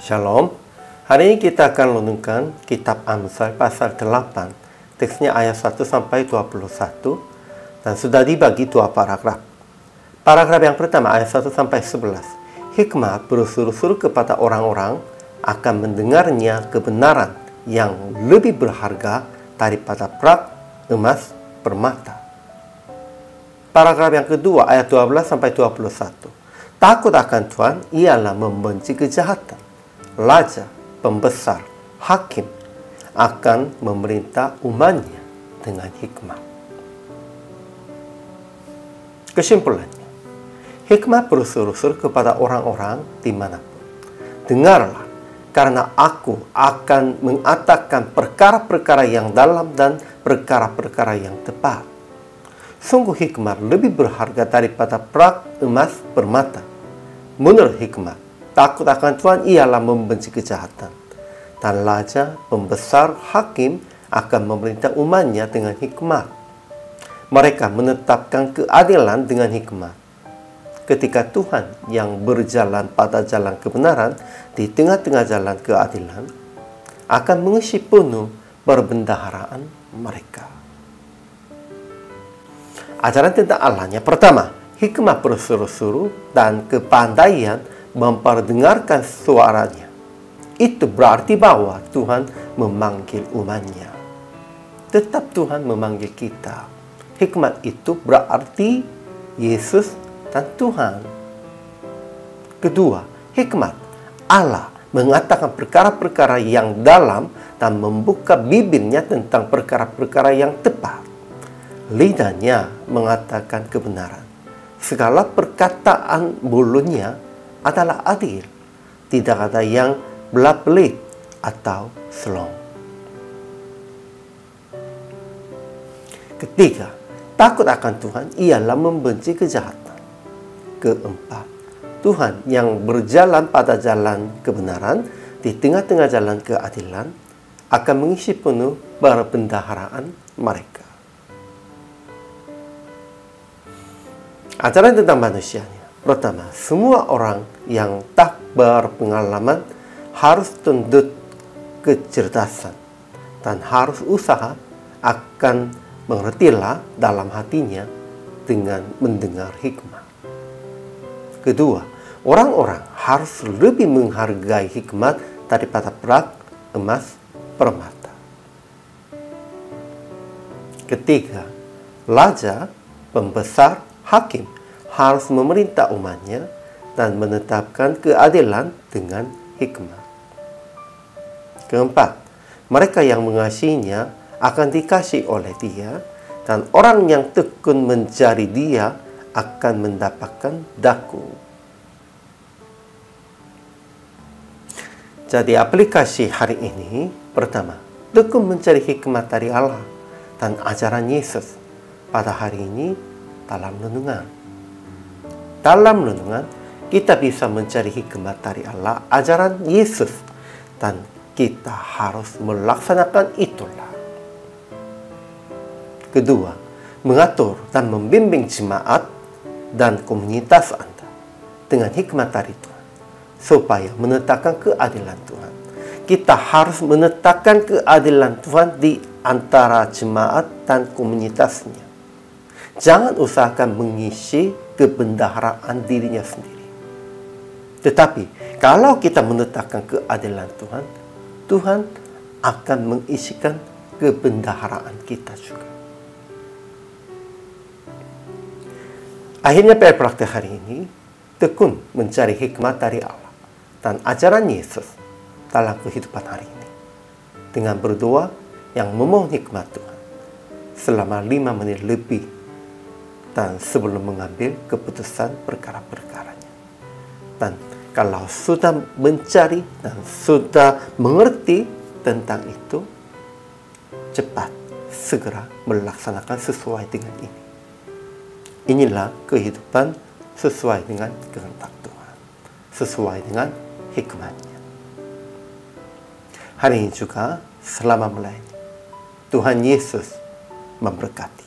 Shalom. Hari ini kita akan renungkan kitab Amsal pasal 8. Teksnya ayat 1 sampai 21 dan sudah dibagi dua paragraf. Paragraf yang pertama ayat 1 sampai 11. Hikmat berusul-usul kepada orang-orang akan mendengarnya kebenaran yang lebih berharga daripada perak, emas, permata. Paragraf yang kedua ayat 12 sampai 21. Takut akan Tuhan ialah membenci kejahatan. Raja, pembesar, hakim akan memerintah umatnya dengan hikmat. Kesimpulannya, hikmat berusul-usul kepada orang-orang dimanapun. Dengarlah, karena aku akan mengatakan perkara-perkara yang dalam dan perkara-perkara yang tepat. Sungguh hikmat lebih berharga daripada perak, emas, permata. Menurut hikmat, takut akan Tuhan ialah membenci kejahatan. Dan raja, pembesar, hakim akan memerintah umatnya dengan hikmat. Mereka menetapkan keadilan dengan hikmat. Ketika Tuhan yang berjalan pada jalan kebenaran di tengah-tengah jalan keadilan akan mengisi penuh perbendaharaan mereka. Ajaran tentang Allahnya pertama, hikmat berusul-usul dan kepandaian memperdengarkan suaranya. Itu berarti bahwa Tuhan memanggil umatnya. Tetap Tuhan memanggil kita. Hikmat itu berarti Yesus dan Tuhan. Kedua, hikmat Allah mengatakan perkara-perkara yang dalam dan membuka bibirnya tentang perkara-perkara yang tepat. Lidahnya mengatakan kebenaran. Segala perkataan mulutnya adalah adil. Tidak ada yang belat-belit atau selong. Ketiga, takut akan Tuhan ialah membenci kejahatan. Keempat, Tuhan yang berjalan pada jalan kebenaran di tengah-tengah jalan keadilan akan mengisi penuh perbendaharaan mereka. Ajaran tentang manusianya. Pertama, semua orang yang tak berpengalaman harus tuntut kecerdasan dan harus usaha akan mengertilah dalam hatinya dengan mendengar hikmat. Kedua, orang-orang harus lebih menghargai hikmat daripada perak, emas, permata. Ketiga, raja, pembesar, hakim harus memerintah umatnya dan menetapkan keadilan dengan hikmat. Keempat, mereka yang mengasihinya akan dikasihi oleh Dia, dan orang yang tekun mencari Dia akan mendapatkan daku. Jadi aplikasi hari ini, pertama, tekun mencari hikmat dari Allah dan ajaran Yesus pada hari ini dalam renungan. Dalam renungan, kita bisa mencari hikmat dari Allah, ajaran Yesus, dan kita harus melaksanakan itulah. Kedua, mengatur dan membimbing jemaat dan komunitas Anda dengan hikmat dari Tuhan, supaya menetapkan keadilan Tuhan. Kita harus menetapkan keadilan Tuhan di antara jemaat dan komunitasnya. Jangan usahakan mengisi kebendaharaan dirinya sendiri. Tetapi, kalau kita menetapkan keadilan Tuhan, Tuhan akan mengisikan kebendaharaan kita juga. Akhirnya PR praktek hari ini, tekun mencari hikmat dari Allah dan ajaran Yesus dalam kehidupan hari ini. Dengan berdoa yang memohon hikmat Tuhan selama 5 menit lebih dan sebelum mengambil keputusan perkara-perkaranya. Dan kalau sudah mencari dan sudah mengerti tentang itu, cepat segera melaksanakan sesuai dengan ini. Inilah kehidupan sesuai dengan kehendak Tuhan, sesuai dengan hikmatnya. Hari ini juga selama melayani, Tuhan Yesus memberkati.